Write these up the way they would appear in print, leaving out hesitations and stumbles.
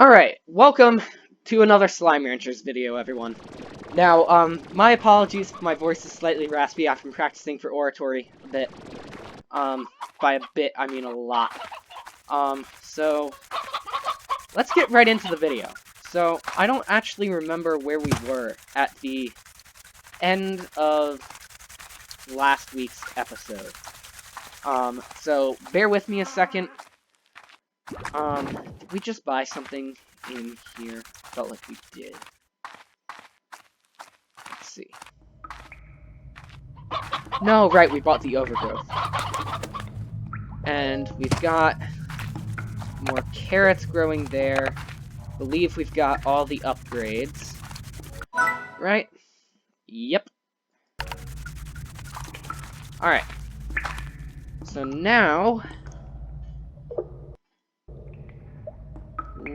Alright, welcome to another Slime Ranchers video, everyone. Now, my apologies if my voice is slightly raspy. I've been practicing for oratory a bit. By a bit, I mean a lot. So, let's get right into the video. So, I don't actually remember where we were at the end of last week's episode. So, bear with me a second. Did we just buy something in here? Felt like we did. Let's see. No, right, we bought the overgrowth. And we've got more carrots growing there. I believe we've got all the upgrades. Right? Yep. Alright. So now,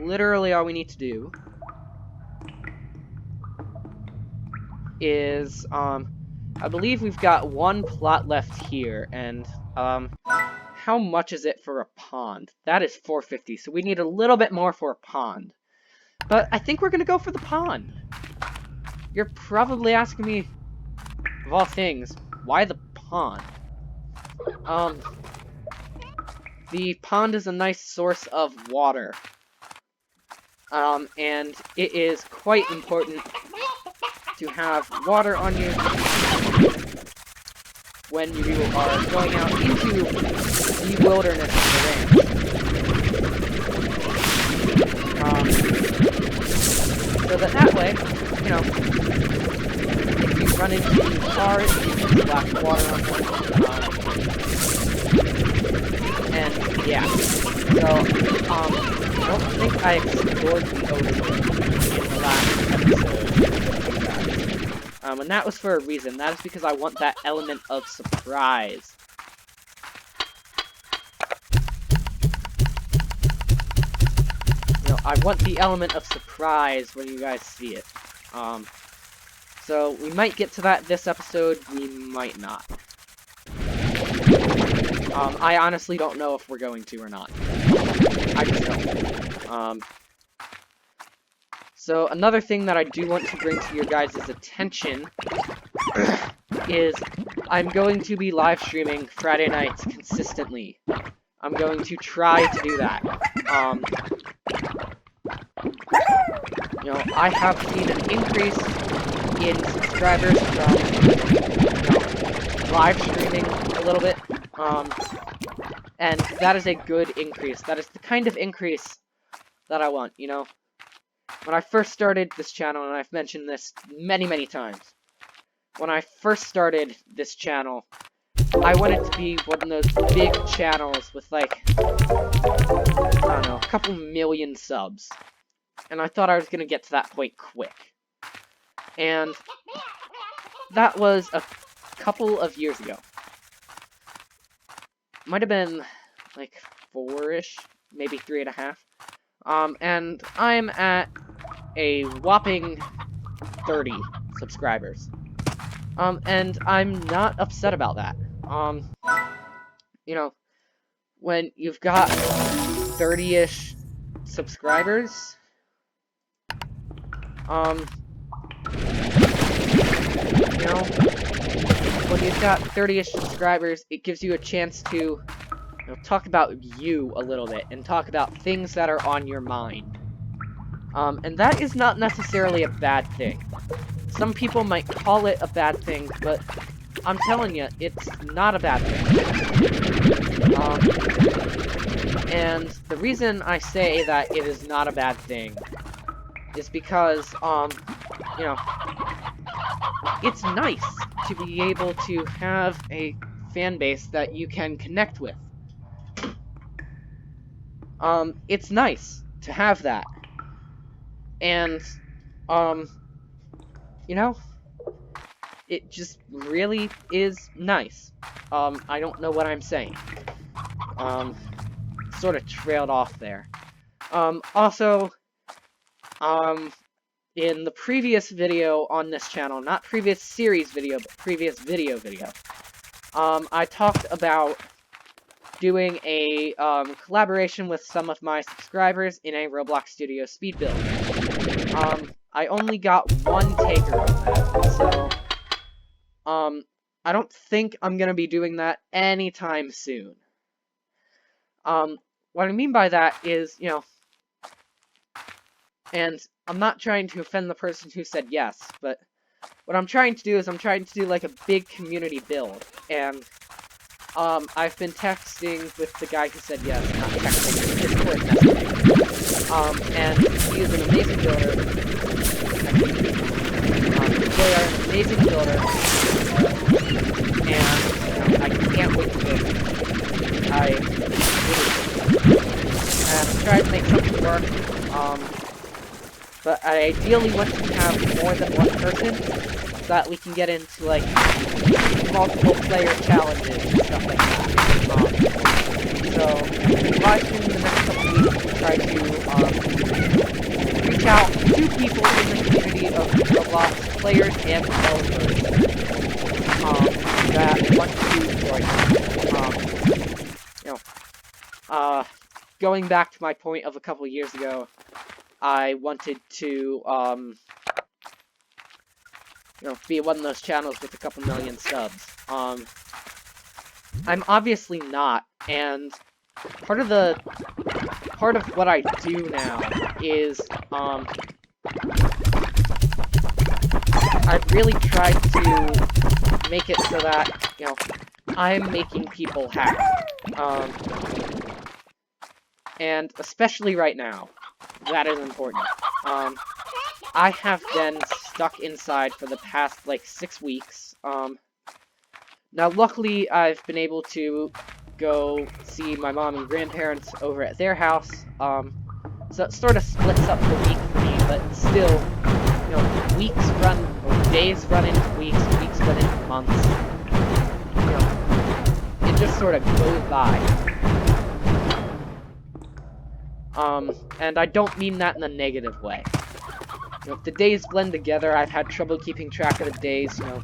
literally all we need to do is, I believe we've got one plot left here, and, how much is it for a pond? That is 450, so we need a little bit more for a pond. But I think we're gonna go for the pond. You're probably asking me, of all things, why the pond? The pond is a nice source of water. And it is quite important to have water on you when you are going out into the wilderness of the ranch. So that way, you know, if you run into cars, you can splash water on them. And yeah, so, I don't think I explored the ocean in the last episode. And that was for a reason. That is because I want that element of surprise. You know, I want the element of surprise when you guys see it. So we might get to that this episode, we might not. I honestly don't know if we're going to or not. I just don't. So another thing that I do want to bring to your guys' attention is I'm going to be live streaming Friday nights consistently. I'm going to try to do that. You know, I have seen an increase in subscribers from, live streaming a little bit. And that is a good increase. That is the kind of increase that I want, you know? When I first started this channel, and I've mentioned this many, many times, when I first started this channel, I wanted to be one of those big channels with, like, I don't know, a couple million subs. And I thought I was going to get to that point quick. And that was a couple of years ago. Might have been, like, 4-ish, maybe 3.5. And I'm at a whopping 30 subscribers. And I'm not upset about that. You know, when you've got 30-ish subscribers, you know, when you've got 30-ish subscribers, it gives you a chance to, you know, talk about you a little bit, and talk about things that are on your mind. And that is not necessarily a bad thing. Some people might call it a bad thing, but I'm telling you, it's not a bad thing. And the reason I say that it is not a bad thing is because, you know, it's nice to be able to have a fan base that you can connect with. It's nice to have that. And, you know, it just really is nice. I don't know what I'm saying. Sort of trailed off there. Also, in the previous video on this channel, not previous series video, but previous video, I talked about doing a collaboration with some of my subscribers in a Roblox Studio speed build. I only got one taker on that, so I don't think I'm gonna be doing that anytime soon. What I mean by that is, you know, and I'm not trying to offend the person who said yes, but what I'm trying to do is I'm trying to do like a big community build, and I've been texting with the guy who said yes, not texting, Discord messaging. And he is an amazing builder. They are an amazing builder, and I can't wait to build. I'm trying to make something work. But I ideally want to have more than one person, so that we can get into, like, multiple player challenges and stuff like that. So, watching the next couple weeks, we'll try to, reach out to people in the community of Roblox players and developers, that want to join us. You know, going back to my point of a couple years ago, I wanted to, you know, be one of those channels with a couple million subs. I'm obviously not, and part of what I do now is, I've really tried to make it so that, you know, I'm making people happy. And especially right now, that is important. I have been stuck inside for the past, like, 6 weeks. Now, luckily, I've been able to go see my mom and grandparents over at their house. So it sort of splits up the week for me, but still, you know, days run into weeks run into months. You know, it just sort of goes by. And I don't mean that in a negative way. You know, if the days blend together, I've had trouble keeping track of the days, you know.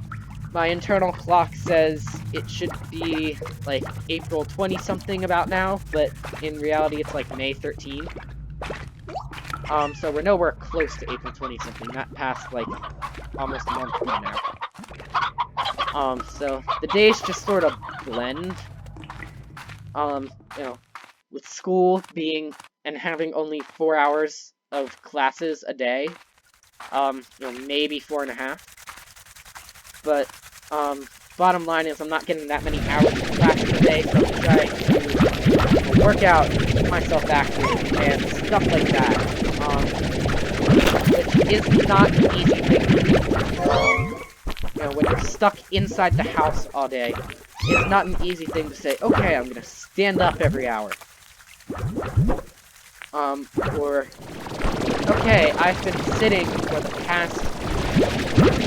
My internal clock says it should be, like, April 20-something about now, but in reality it's, like, May 13. So we're nowhere close to April 20-something. That passed, like, almost a month ago now. So the days just sort of blend. You know, with school being and having only 4 hours of classes a day, you know, maybe 4.5. But, bottom line is I'm not getting that many hours of classes a day, so I'm trying to work out, keep myself active, and stuff like that. Which is not an easy thing to do. You know, when you're stuck inside the house all day, it's not an easy thing to say, okay, I'm gonna stand up every hour. Or, okay, I've been sitting for the past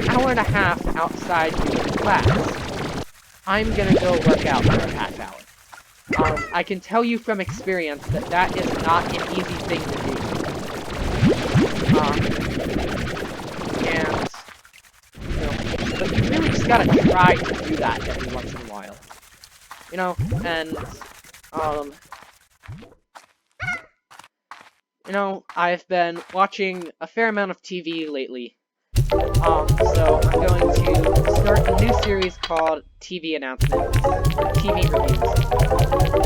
hour and a half outside doing class. I'm gonna go work out for a half hour. I can tell you from experience that that is not an easy thing to do. And, you know, but you really just gotta try to do that every once in a while. You know, and, you know, I've been watching a fair amount of TV lately. So I'm going to start a new series called TV Announcements, TV Reviews.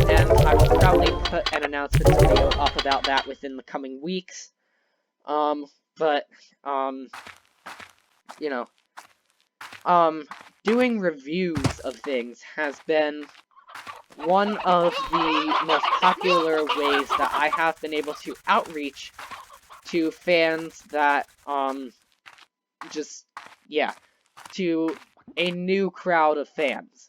And I will probably put an announcement video up about that within the coming weeks. You know, doing reviews of things has been one of the most popular ways that I have been able to outreach to fans that, to a new crowd of fans,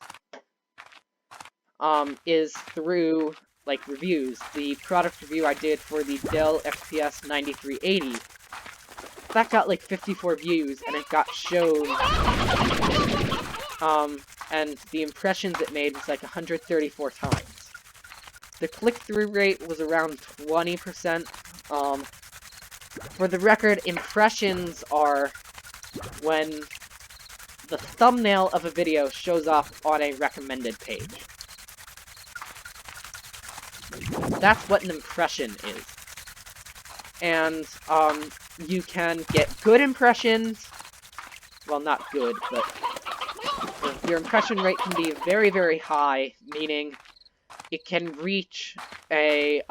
is through, like, reviews. The product review I did for the Dell XPS 9380, that got, like, 54 views, and it got shown, and the impressions it made was, like, 134 times. The click-through rate was around 20%. For the record, impressions are when the thumbnail of a video shows up on a recommended page. That's what an impression is. And, you can get good impressions. Well, not good, but your impression rate can be very, very high, meaning it can reach a,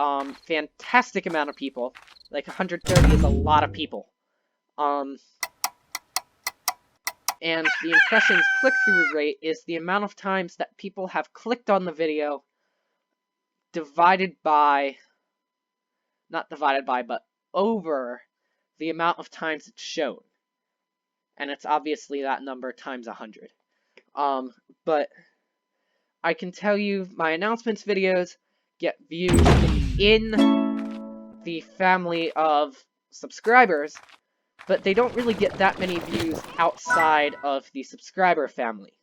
fantastic amount of people. Like, 130 is a lot of people. And the impressions click-through rate is the amount of times that people have clicked on the video divided by, not divided by, but over the amount of times it's shown. And it's obviously that number times 100. But I can tell you my announcements videos get views in the family of subscribers, but they don't really get that many views outside of the subscriber family.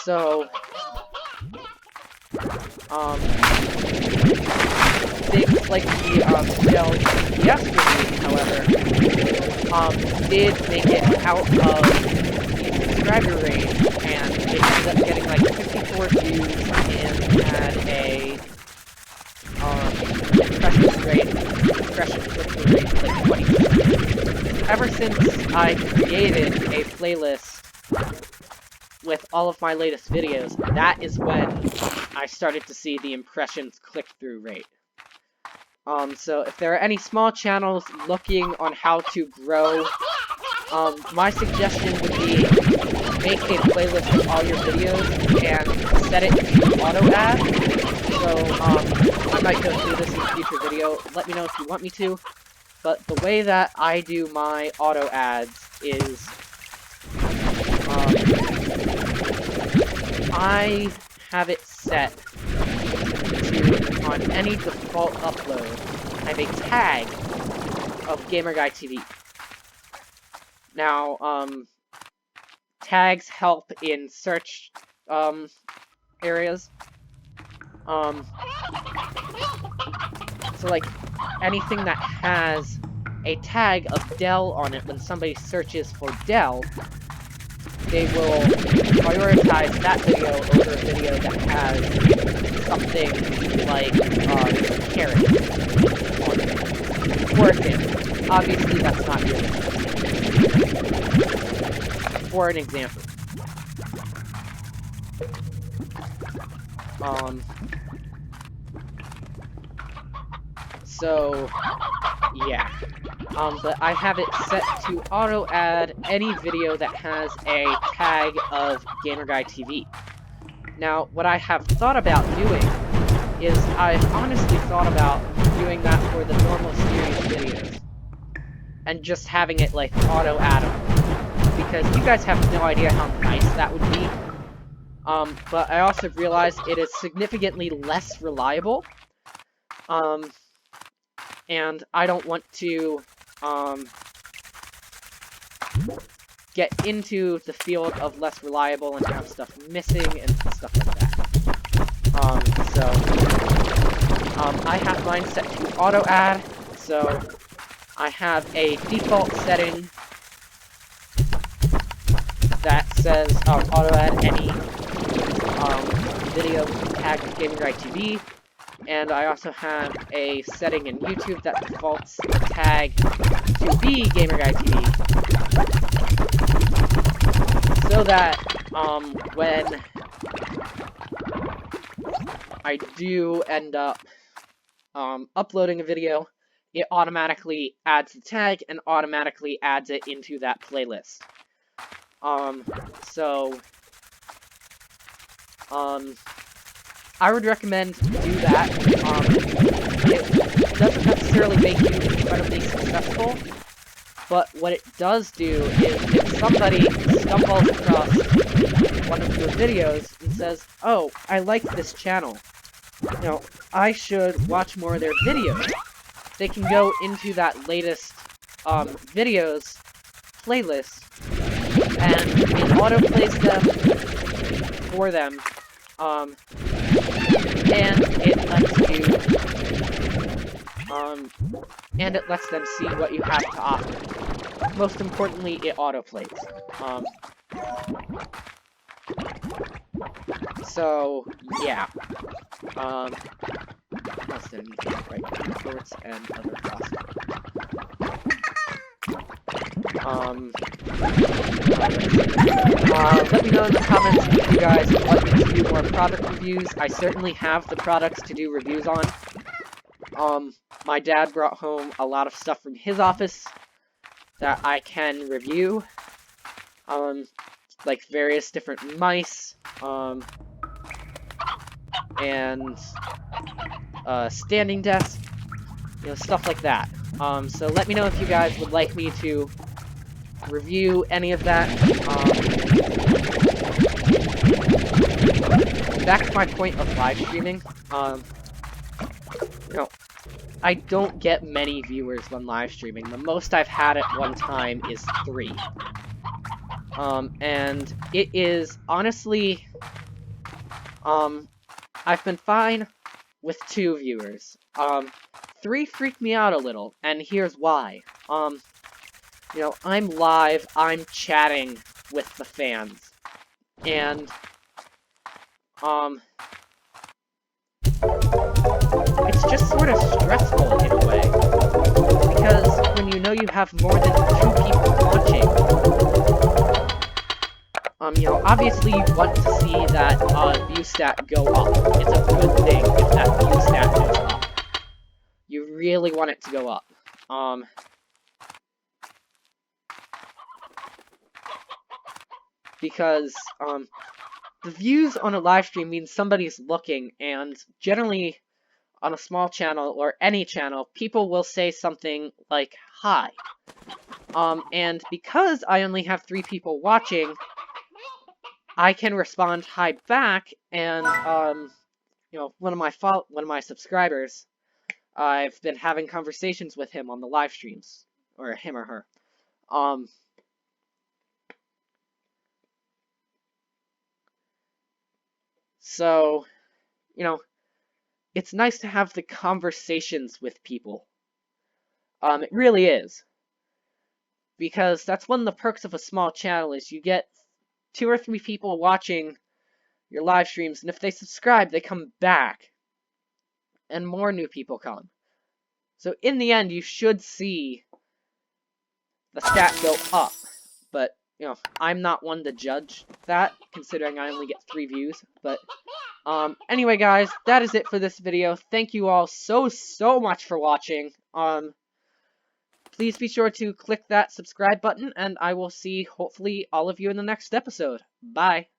So, things like the Dell GPS review, however, did make it out of the subscriber range, and it ended up getting like 54 views and had a impression click-through rate of like 20%. Ever since I created a playlist with all of my latest videos, that is when I started to see the impressions click-through rate. So if there are any small channels looking on how to grow, my suggestion would be make a playlist of all your videos and set it to auto-add. So, I might go through this in a future video. Let me know if you want me to. But the way that I do my auto-ads is, I have it set to, on any default upload, I have a tag of GamerGuyTV. Now, tags help in search, areas. So, like, anything that has a tag of Dell on it, when somebody searches for Dell, they will prioritize that video over a video that has something like, carrot on it. For example. Obviously, that's not good. For an example. So, yeah. But I have it set to auto-add any video that has a tag of GamerGuyTV. Now, what I have thought about doing is I've honestly thought about doing that for the normal series videos. And just having it, like, auto-add them. Because you guys have no idea how nice that would be. But I also realized it is significantly less reliable. And I don't want to, get into the field of less reliable and have stuff missing and stuff like that. I have mine set to auto-add, so I have a default setting that says auto-add any video tag with GamerGuyTV, and I also have a setting in YouTube that defaults the tag to be GamerGuyTV, so that when I do end up uploading a video, it automatically adds the tag and automatically adds it into that playlist. I would recommend do that. It doesn't necessarily make you incredibly successful, but what it does do is if somebody stumbles across one of your videos and says, "Oh, I like this channel. You know, I should watch more of their videos," they can go into that latest videos playlist, and it autoplays them for them, and it lets them see what you have to offer. Most importantly, it autoplays. So, yeah. That's the right imports and other costs. Let me know in the comments if you guys would like me to do more product reviews. I certainly have the products to do reviews on. My dad brought home a lot of stuff from his office that I can review. Like various different mice, and standing desk, you know, stuff like that. So let me know if you guys would like me to review any of that. Back to my point of live streaming, you know, I don't get many viewers when live streaming. The most I've had at one time is 3. And it is honestly, I've been fine with 2 viewers. 3 freaked me out a little, and here's why. You know, I'm live, I'm chatting with the fans, and, it's just sort of stressful in a way, because when you know you have more than 2 people watching, you know, obviously you want to see that, view stat go up. It's a good thing if that view stat goes up. You really want it to go up. Because, the views on a live stream means somebody's looking, and generally, on a small channel, or any channel, people will say something like, hi. And because I only have 3 people watching, I can respond hi back, and, you know, one of my subscribers, I've been having conversations with him on the live streams, or him or her. So, you know, it's nice to have the conversations with people. It really is. Because that's one of the perks of a small channel, is you get 2 or 3 people watching your live streams, and if they subscribe, they come back. And more new people come. So in the end, you should see the stat go up. But, you know, I'm not one to judge that, considering I only get 3 views. But, anyway, guys, that is it for this video. Thank you all so much for watching. Please be sure to click that subscribe button, and I will see, hopefully, all of you in the next episode. Bye!